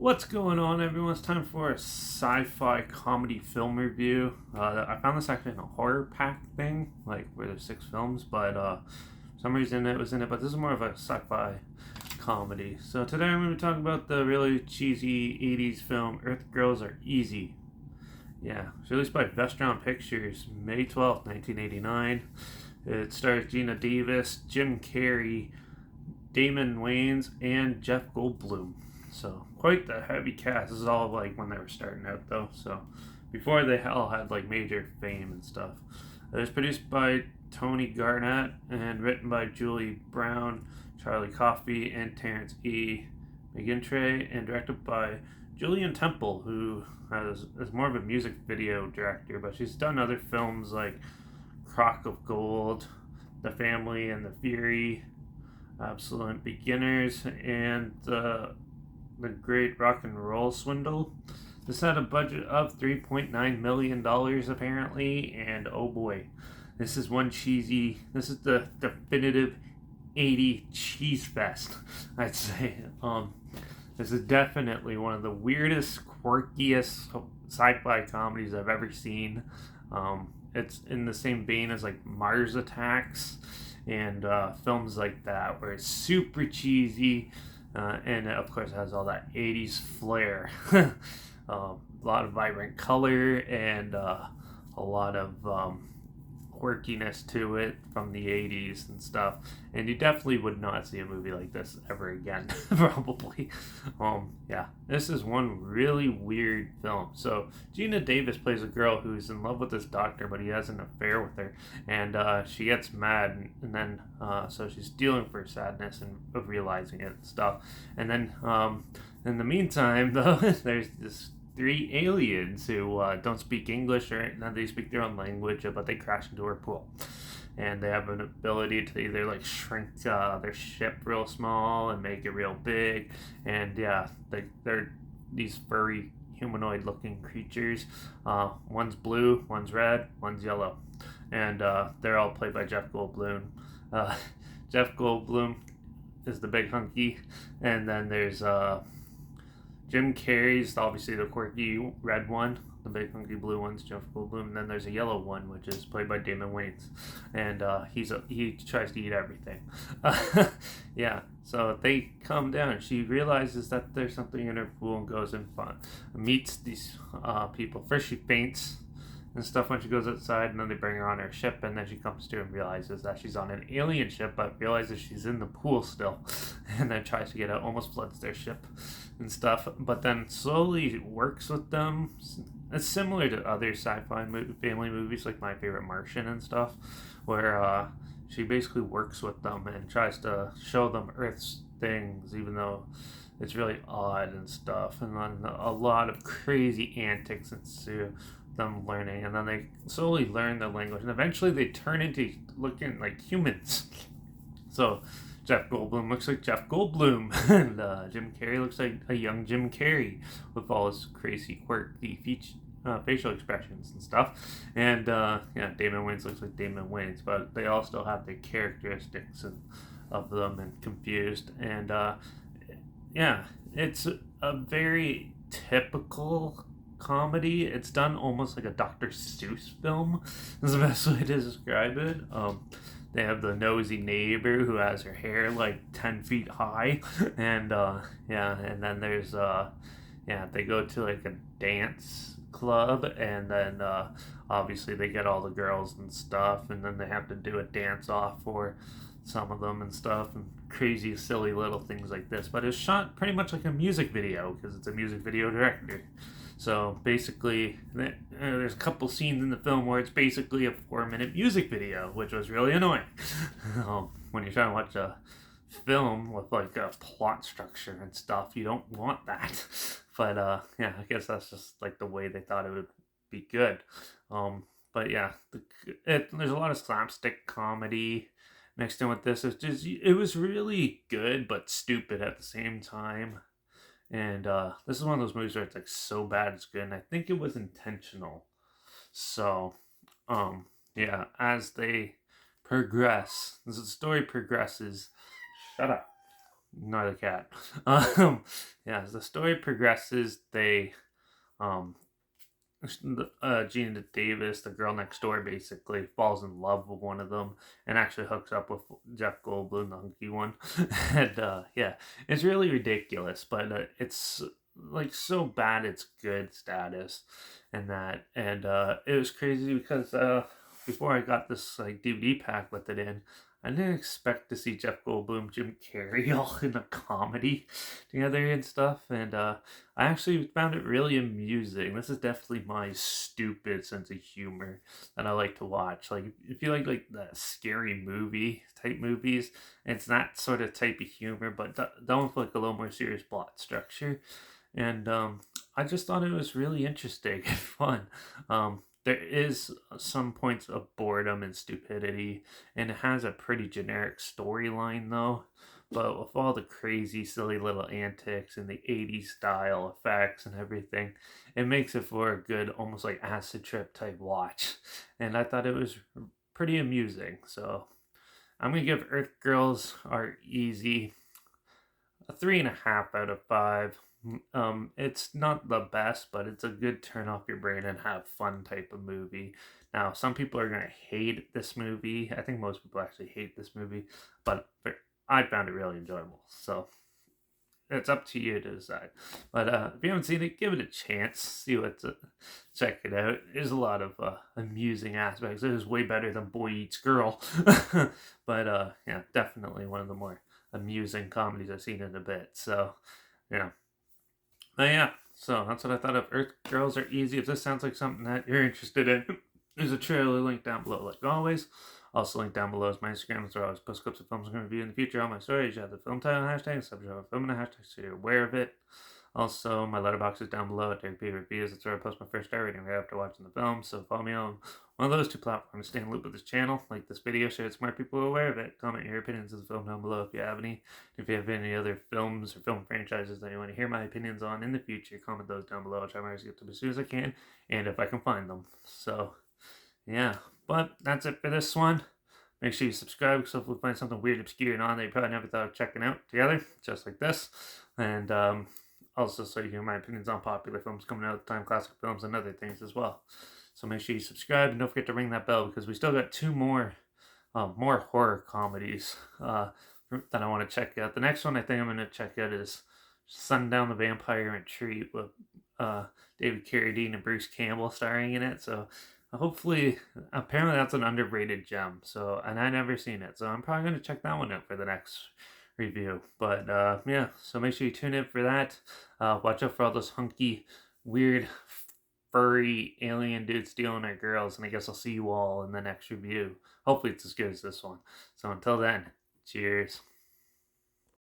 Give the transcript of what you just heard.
What's going on, everyone? It's time for a sci-fi comedy film review. I found this actually in a horror pack thing, like where there's 6 films, but for some reason it was in it. But this is more of a sci-fi comedy. So today I'm going to be talking about the really cheesy '80s film Earth Girls Are Easy. Yeah, it was released by Vestron Pictures, May 12th, 1989. It stars Gina Davis, Jim Carrey, Damon Wayans, and Jeff Goldblum. So quite the heavy cast. This is all like when they were starting out though. So before they all had like major fame and stuff. It was produced by Tony Garnett and written by Julie Brown, Charlie Coffey, and Terrence E. McGinty, and directed by Julian Temple, who is more of a music video director, but she's done other films like Crock of Gold, The Family and the Fury, Absolute Beginners, and the Great Rock and Roll Swindle. This had a budget of $3.9 million apparently, and oh boy, this is the definitive 80 cheese fest, I'd say. This is definitely one of the weirdest, quirkiest sci-fi comedies I've ever seen. It's in the same vein as like Mars Attacks and films like that, where it's super cheesy, and it, of course, has all that 80s flair. A lot of vibrant color and a lot of quirkiness to it from the 80s and stuff. And you definitely would not see a movie like this ever again, probably. Yeah, this is one really weird film. So Gina Davis plays a girl who's in love with this doctor, but he has an affair with her, and she gets mad, and then so she's dealing with her sadness and of realizing it and stuff. And then in the meantime, though, there's this 3 aliens who don't speak English, or they speak their own language, but they crash into her pool. And they have an ability to either like shrink their ship real small and make it real big. And yeah, they're these furry humanoid looking creatures. One's blue, one's red, one's yellow. And they're all played by Jeff Goldblum. Jeff Goldblum is the big hunky. And then there's Jim Carrey's obviously the quirky red one. The big hunky blue one's Jeff Goldblum. And then there's a yellow one, which is played by Damon Wayans. And he tries to eat everything. Yeah, so they come down. She realizes that there's something in her pool and goes and meets these people. First she faints and stuff when she goes outside, and then they bring her on her ship, and then she comes to and realizes that she's on an alien ship, but realizes she's in the pool still, and then tries to get out, almost floods their ship and stuff, but then slowly works with them. It's similar to other sci-fi family movies like My Favorite Martian and stuff, where she basically works with them and tries to show them Earth's things, even though it's really odd and stuff, and then a lot of crazy antics ensue them learning, and then they slowly learn the language, and eventually they turn into looking like humans. So Jeff Goldblum looks like Jeff Goldblum, and Jim Carrey looks like a young Jim Carrey with all his crazy, quirky facial expressions and stuff. And yeah, Damon Wayans looks like Damon Wayans, but they all still have the characteristics of them and confused. And yeah, it's a very typical comedy. It's done almost like a Dr. Seuss film, is the best way to describe it. They have the nosy neighbor who has her hair like 10 feet high, and yeah, and then there's yeah, they go to like a dance club, and then obviously they get all the girls and stuff, and then they have to do a dance off for some of them and stuff, and crazy silly little things like this. But it's shot pretty much like a music video because it's a music video director. So basically, there's a couple scenes in the film where it's basically a 4-minute music video, which was really annoying. When you're trying to watch a film with like a plot structure and stuff, you don't want that. But yeah, I guess that's just like the way they thought it would be good. But yeah, there's a lot of slapstick comedy mixed in with this. It was really good but stupid at the same time. And this is one of those movies where it's like so bad it's good, and I think it was intentional. So, yeah, as they progress, as the story progresses, shut up, not a cat. Yeah, as the story progresses, um, Gina Davis, the girl next door, basically falls in love with one of them and actually hooks up with Jeff Goldblum, the hunky one. And yeah, it's really ridiculous, but it's like so bad it's good status, and that. And it was crazy because before I got this like DVD pack with it in, I didn't expect to see Jeff Goldblum, Jim Carrey all in a comedy together and stuff, and I actually found it really amusing. This is definitely my stupid sense of humor that I like to watch. Like if you like the scary movie type movies, it's that sort of type of humor, but done with like a little more serious plot structure. And I just thought it was really interesting and fun. There is some points of boredom and stupidity, and it has a pretty generic storyline though. But with all the crazy, silly little antics and the 80s style effects and everything, it makes it for a good, almost like acid trip type watch. And I thought it was pretty amusing. So I'm going to give Earth Girls Are Easy a 3.5 out of 5. It's not the best, but it's a good turn off your brain and have fun type of movie. Now, some people are gonna hate this movie. I think most people actually hate this movie, but I found it really enjoyable. So it's up to you to decide. But if you haven't seen it, give it a chance. See what's check it out. There's a lot of amusing aspects. It is way better than Boy Eats Girl, but yeah, definitely one of the more amusing comedies I've seen in a bit. So yeah, yeah. So that's what I thought of. Earth Girls Are Easy. If this sounds like something that you're interested in, there's a trailer link down below, like always. Also, link down below is my Instagram. That's where I always post clips of films I'm going to review in the future. All my stories, you have the film title hashtag, subject of a film and a hashtag, so you're aware of it. Also, my letterbox is down below at Derek P Reviews. That's where I post my first star rating right after watching the film. So follow me on one of those two platforms. Stay in loop with this channel. Like this video, share it so more people are aware of it. Comment your opinions of the film down below if you have any. If you have any other films or film franchises that you want to hear my opinions on in the future, comment those down below. I'll try my best to get to them as soon as I can, and if I can find them. So, yeah. But that's it for this one. Make sure you subscribe because hopefully we'll find something weird, obscure, and on that you probably never thought of checking out together, just like this. And also so you hear my opinions on popular films coming out at the time, classic films, and other things as well. So make sure you subscribe and don't forget to ring that bell because we still got two more horror comedies that I want to check out. The next one I think I'm going to check out is Sundown the Vampire Retreat with David Carradine and Bruce Campbell starring in it. So hopefully, apparently that's an underrated gem. So, and I never seen it, so I'm probably going to check that one out for the next review. But yeah, so make sure you tune in for that. Watch out for all those hunky, weird, furry alien dudes stealing our girls, and I guess I'll see you all in the next review. Hopefully, it's as good as this one. So until then, cheers.